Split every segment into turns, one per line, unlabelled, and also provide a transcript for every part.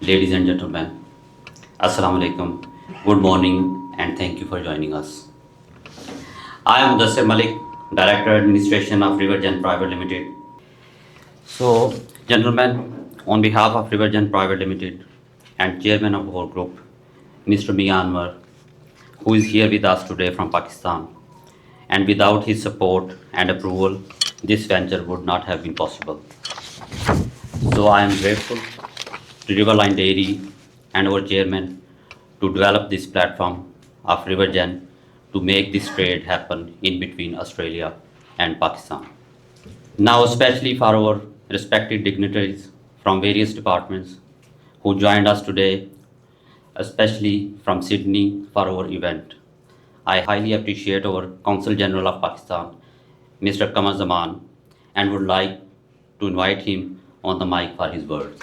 Ladies and gentlemen, Assalamu alaikum, good morning, and thank you for joining us. I am Mudassir Malik, Director Administration of Rivergen Private Limited. So, gentlemen, on behalf of Rivergen Private Limited and Chairman of our group, Mr. Mia Anwar, who is here with us today from Pakistan, and without his support and approval, this venture would not have been possible. So, I am grateful to Riverline Dairy and our chairman to develop this platform of Rivergen to make this trade happen in between Australia and Pakistan. Now, especially for our respected dignitaries from various departments who joined us today, especially from Sydney for our event. I highly appreciate our Consul General of Pakistan, Mr. Qamar Zaman, and would like to invite him on the mic for his words.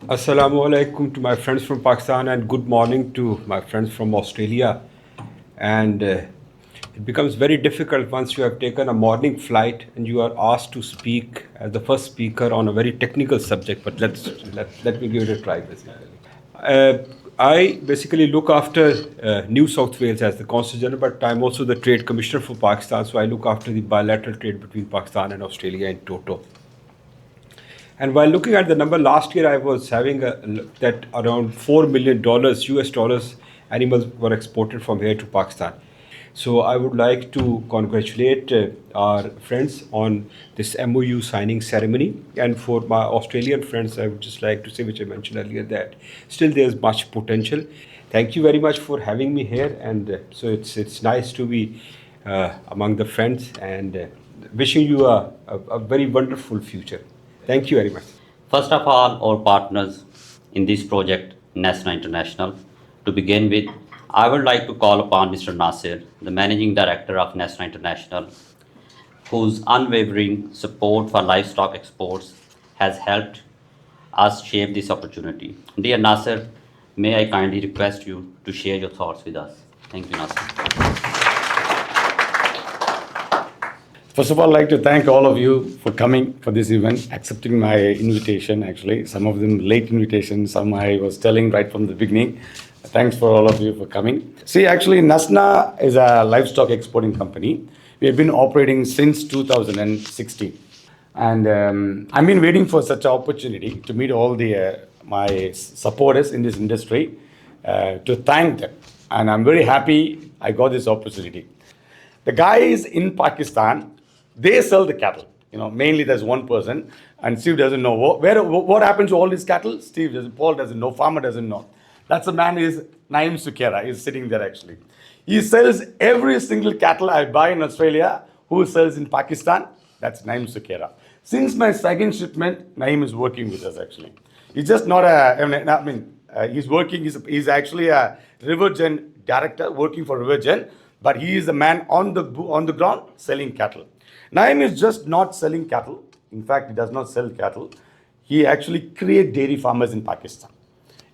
Assalamu alaikum to my friends from Pakistan and good morning to my friends from Australia. And it becomes very difficult once you have taken a morning flight and you are asked to speak as the first speaker on a very technical subject. But let me give it a try. I basically look after New South Wales as the Consul General, but I'm also the Trade Commissioner for Pakistan. So I look after the bilateral trade between Pakistan and Australia in total. And while looking at the number last year, I was having that around $4 million US dollars animals were exported from here to Pakistan. So I would like to congratulate our friends on this MOU signing ceremony. And for my Australian friends, I would just like to say, which I mentioned earlier, that still there's much potential. Thank you very much for having me here. And so it's nice to be among the friends and wishing you a very wonderful future. Thank you very much.
First of all, our partners in this project, Nesna International. To begin with, I would like to call upon Mr. Nasir, the Managing Director of Nesna International, whose unwavering support for livestock exports has helped us shape this opportunity. Dear Nasir, may I kindly request you to share your thoughts with us. Thank you, Nasir.
First of all, I'd like to thank all of you for coming for this event, accepting my invitation, actually. Some of them late invitations, some I was telling right from the beginning. Thanks for all of you for coming. See, actually, Nasna is a livestock exporting company. We have been operating since 2016. And I've been waiting for such an opportunity to meet all the my supporters in this industry, to thank them. And I'm very happy I got this opportunity. The guys in Pakistan, they sell the cattle. Mainly there's one person, and Steve doesn't know what happened to all these cattle. Steve doesn't, Paul doesn't know, farmer doesn't know. That's the man is Naim Sukera. He's sitting there actually. He sells every single cattle I buy in Australia. Who sells in Pakistan? That's Naim Sukera. Since my second shipment, Naim is working with us actually. He's just not he's working. He's actually a Rivergen director working for Rivergen, but he is the man on the ground selling cattle. Naim is just not selling cattle. In fact, he does not sell cattle. He actually creates dairy farmers in Pakistan.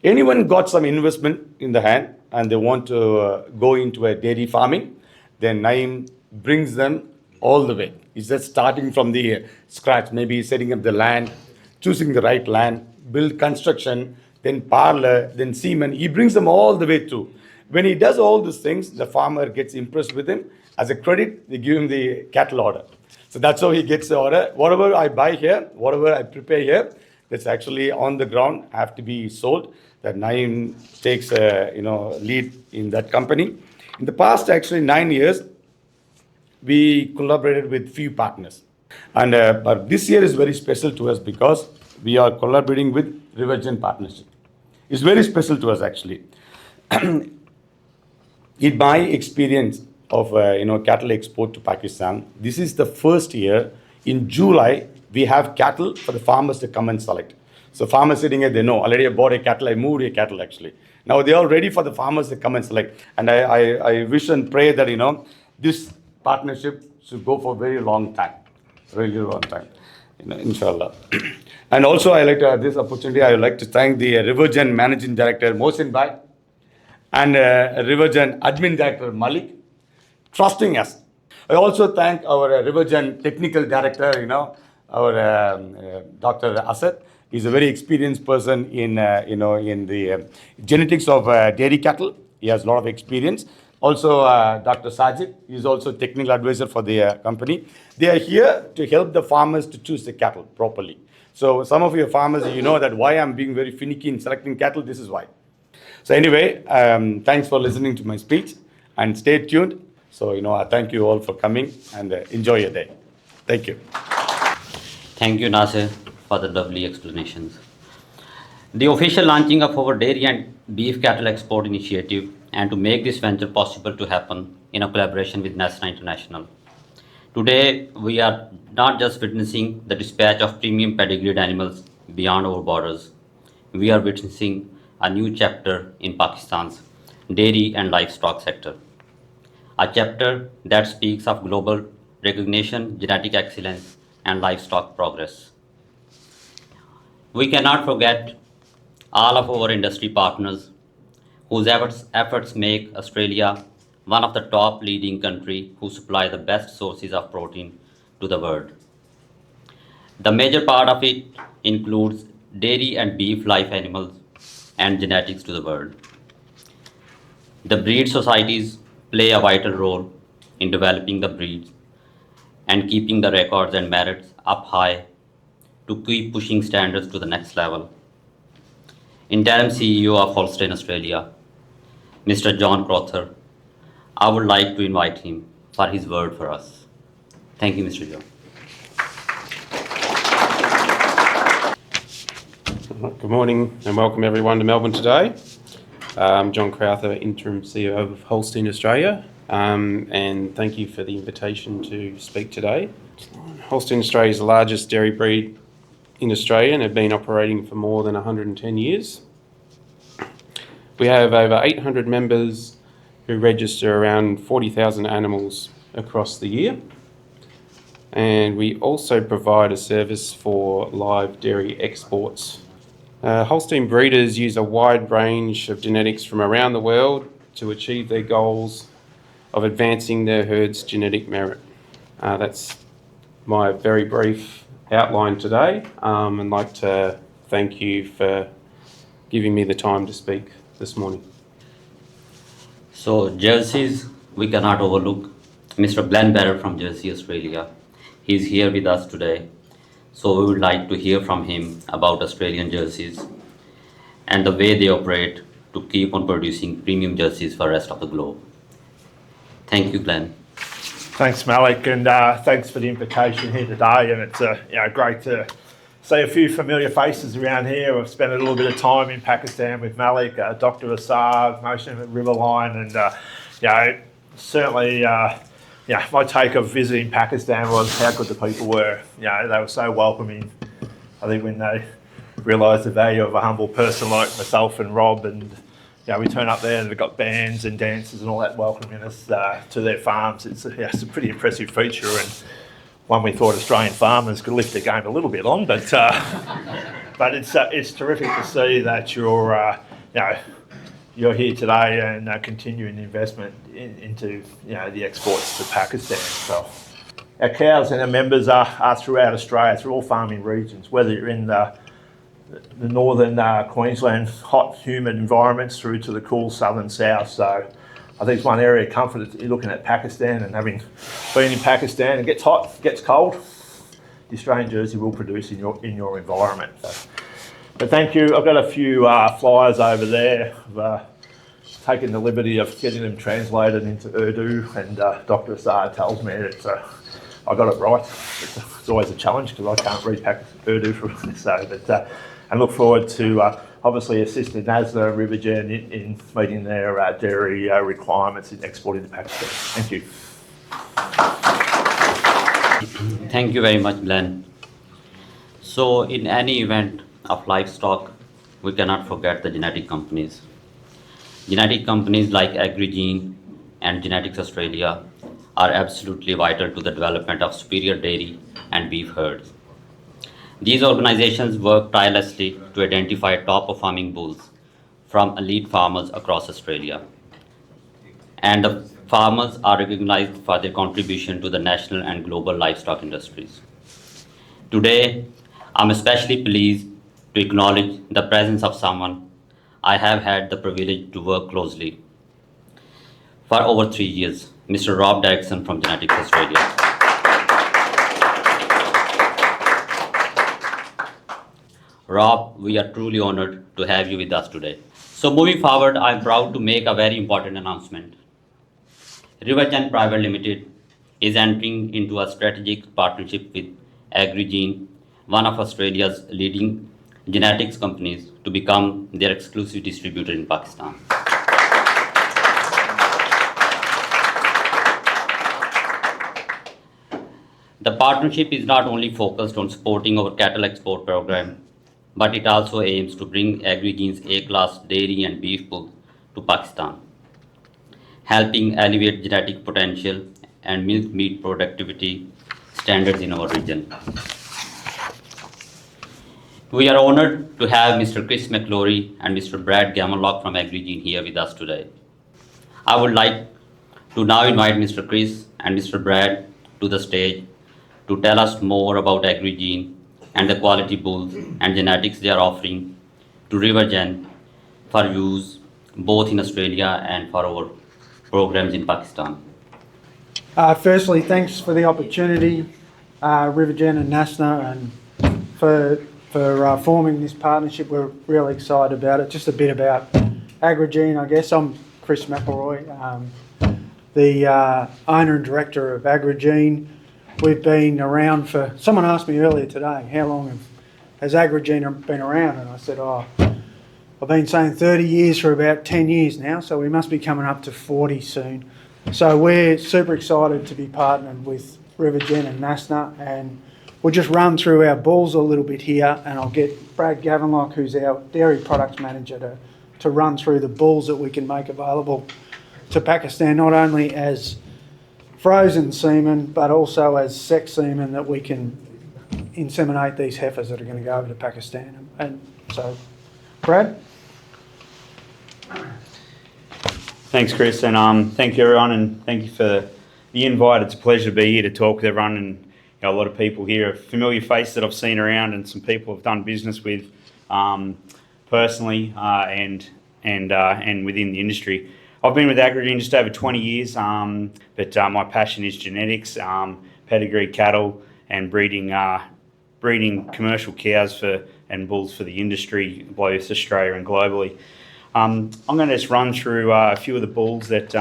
Anyone got some investment in the hand and they want to go into a dairy farming, then Naim brings them all the way. He's just starting from the scratch. Maybe he's setting up the land, choosing the right land, build construction, then parlor, then semen. He brings them all the way through. When he does all these things, the farmer gets impressed with him. As a credit, they give him the cattle order. So that's how he gets the order. Whatever I buy here, whatever I prepare here, that's actually on the ground, have to be sold. That Naim takes lead in that company. In the past, actually 9 years, we collaborated with few partners. And but this year is very special to us because we are collaborating with Rivergen Partnership. It's very special to us actually. In my experience of cattle export to Pakistan, this is the first year. In July, we have cattle for the farmers to come and select. So farmers sitting here, they know already I bought a cattle, I moved a cattle actually. Now they are ready for the farmers to come and select. And I wish and pray that this partnership should go for a very long time, really long time, inshallah. And also I like to have this opportunity. I would like to thank the Rivergen Managing Director Mohsin Bhai and Rivergen Admin Director Malik, trusting us. I also thank our Rivergen Technical Director, Dr. Asad. He's a very experienced person in in the genetics of dairy cattle. He has a lot of experience. Also, Dr. Sajid is also technical advisor for the company. They are here to help the farmers to choose the cattle properly. So some of your farmers, you know that why I'm being very finicky in selecting cattle. This is why. So anyway, thanks for listening to my speech and stay tuned. So, I thank you all for coming and enjoy your day. Thank you.
Thank you, Nasir, for the lovely explanations. The official launching of our dairy and beef cattle export initiative, and to make this venture possible to happen in a collaboration with Nestle International. Today, we are not just witnessing the dispatch of premium pedigreed animals beyond our borders, we are witnessing a new chapter in Pakistan's dairy and livestock sector. A chapter that speaks of global recognition, genetic excellence, and livestock progress. We cannot forget all of our industry partners whose efforts make Australia one of the top leading countries who supply the best sources of protein to the world. The major part of it includes dairy and beef live animals and genetics to the world. The breed societies play a vital role in developing the breeds and keeping the records and merits up high to keep pushing standards to the next level. Interim CEO of Holstein Australia, Mr. John Crother, I would like to invite him for his word for us. Thank you, Mr. John.
Good morning and welcome everyone to Melbourne today. I'm John Crowther, Interim CEO of Holstein Australia, and thank you for the invitation to speak today. Holstein Australia is the largest dairy breed in Australia and have been operating for more than 110 years. We have over 800 members who register around 40,000 animals across the year. And we also provide a service for live dairy exports. Holstein breeders use a wide range of genetics from around the world to achieve their goals of advancing their herd's genetic merit. That's my very brief outline today, and I'd like to thank you for giving me the time to speak this morning.
So, jerseys, we cannot overlook Mr. Glenn Barrett from Jersey, Australia. He's here with us today. So, we would like to hear from him about Australian jerseys and the way they operate to keep on producing premium jerseys for the rest of the globe. Thank you, Glenn.
Thanks, Malik, and thanks for the invitation here today. And it's great to see a few familiar faces around here. I've spent a little bit of time in Pakistan with Malik, Dr. Asad, most of them at Riverline, and certainly, my take of visiting Pakistan was how good the people were. They were so welcoming. I think when they realised the value of a humble person like myself and Rob, and we turn up there and they've got bands and dancers and all that welcoming us to their farms. It's a pretty impressive feature, and one we thought Australian farmers could lift their game a little bit on, but it's terrific to see that you're here today and continuing investment into the exports to Pakistan. So our cows and our members are throughout Australia, through all farming regions, whether you're in the northern Queensland hot, humid environments through to the cool southern south. So I think it's one area of comfort that you're looking at Pakistan, and having been in Pakistan, it gets hot, gets cold, the Australian jersey will produce in your environment. But thank you. I've got a few flyers over there. I've taken the liberty of getting them translated into Urdu, and Dr. Asad tells me that I got it right. It's always a challenge because I can't read Urdu from so, and look forward to obviously assisting NASDA and Rivergen in meeting their dairy requirements in exporting to Pakistan. Thank you.
Thank you very much, Glenn. So, in any event of livestock, we cannot forget the genetic companies. Genetic companies like AgriGene and Genetics Australia are absolutely vital to the development of superior dairy and beef herds. These organizations work tirelessly to identify top-performing bulls from elite farmers across Australia. And the farmers are recognized for their contribution to the national and global livestock industries. Today, I'm especially pleased to acknowledge the presence of someone I have had the privilege to work closely for over 3 years, Mr. Rob Derrickson from Genetics Australia. Rob, we are truly honored to have you with us today. So moving forward, I'm proud to make a very important announcement. Rivergen Private Limited is entering into a strategic partnership with AgriGene, one of Australia's leading genetics companies, to become their exclusive distributor in Pakistan. The partnership is not only focused on supporting our cattle export program, but it also aims to bring AgriGene's A-class dairy and beef bull to Pakistan, helping elevate genetic potential and milk meat productivity standards in our region. We are honored to have Mr. Chris McClory and Mr. Brad Gamellock from AgriGene here with us today. I would like to now invite Mr. Chris and Mr. Brad to the stage to tell us more about AgriGene and the quality bulls and genetics they are offering to Rivergen for use both in Australia and for our programs in Pakistan.
Firstly, thanks for the opportunity, Rivergen and NASNA, and for forming this partnership. We're really excited about it. Just a bit about AgriGene, I guess. I'm Chris McElroy, the owner and director of AgriGene. We've been around for, someone asked me earlier today, how long has AgriGene been around? And I said, I've been saying 30 years for about 10 years now, so we must be coming up to 40 soon. So we're super excited to be partnered with Rivergen and NASNA, and we'll just run through our bulls a little bit here, and I'll get Brad Gavenlock, who's our dairy products manager, to run through the bulls that we can make available to Pakistan, not only as frozen semen, but also as sex semen that we can inseminate these heifers that are going to go over to Pakistan. And so, Brad?
Thanks, Chris, and thank you, everyone, and thank you for the invite. It's a pleasure to be here to talk with everyone, and a lot of people here, a familiar face that I've seen around, and some people I've done business with personally and within the industry. I've been with AgriGene just over 20 years, but my passion is genetics, pedigree cattle, and breeding commercial cows and bulls for the industry, both Australia and globally. I'm going to just run through a few of the bulls that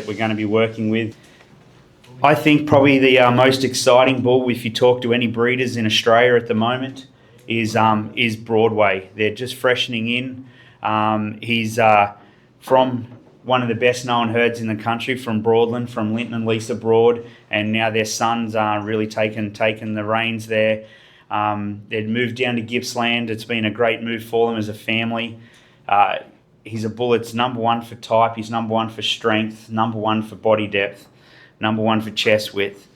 we're going to be working with. I think probably the most exciting bull, if you talk to any breeders in Australia at the moment, is Broadway. They're just freshening in. He's from one of the best known herds in the country, from Broadland, from Linton and Lisa Broad, and now their sons are really taken the reins there. They'd moved down to Gippsland. It's been a great move for them as a family. He's a bull that's number one for type, he's number one for strength, number one for body depth, number one for chest width.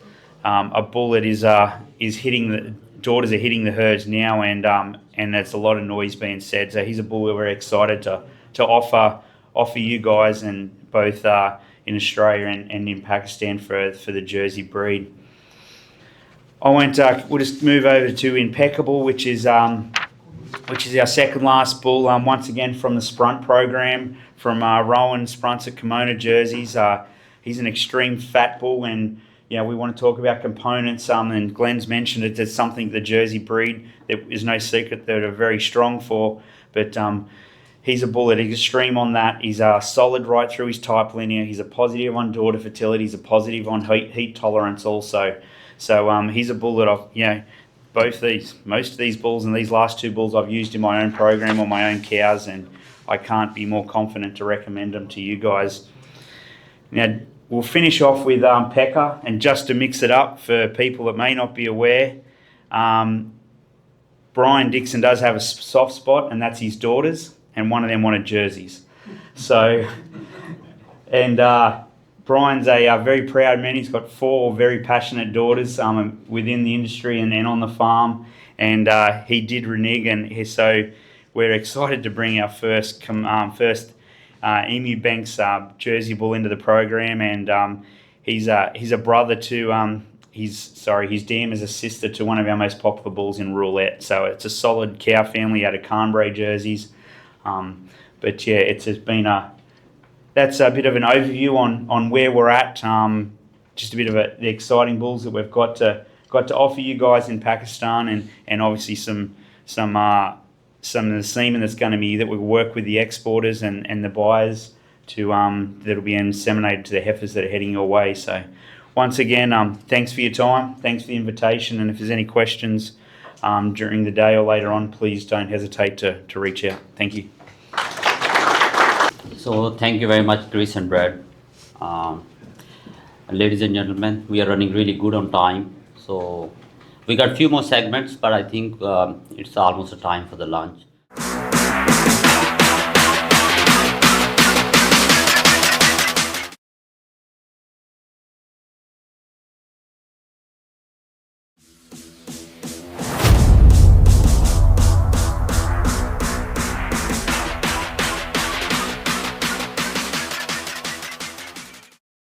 A bull that is hitting the daughters are hitting the herds now, and there's a lot of noise being said. So he's a bull that we're excited to offer you guys, and both in Australia and in Pakistan for the Jersey breed. We'll just move over to Impeccable, which is our second last bull, once again from the Sprunt program, from Rowan Sprunts at Kimona Jerseys. He's an extreme fat bull, and we want to talk about components, and Glenn's mentioned it. It's something the Jersey breed, there is no secret that are very strong for, but he's a bull that is extreme on that. He's solid right through his type linear. He's a positive on daughter fertility. He's a positive on heat tolerance also. So he's a bull that most of these bulls and these last two bulls I've used in my own program on my own cows, and I can't be more confident to recommend them to you guys. Now, we'll finish off with Pekka, and just to mix it up for people that may not be aware, Brian Dixon does have a soft spot, and that's his daughters, and one of them wanted jerseys. So, and Brian's a very proud man. He's got 4 very passionate daughters within the industry and on the farm, and he did renege, and so we're excited to bring our first Emu Banks Jersey bull into the program, and he's a brother to his dam is a sister to one of our most popular bulls in Roulette. So it's a solid cow family out of Carnbray jerseys. But yeah, that's a bit of an overview on where we're at. Just a bit of the exciting bulls that we've got to offer you guys in Pakistan, and obviously some of the semen that's going to be that we work with the exporters and the buyers to that'll be inseminated to the heifers that are heading your way. So once again, thanks for your time, thanks for the invitation, and if there's any questions during the day or later on, please don't hesitate to reach out. Thank you.
So thank you very much, Chris and Brad. Ladies and gentlemen, we are running really good on time. So we got a few more segments, but I think it's almost a time for the lunch.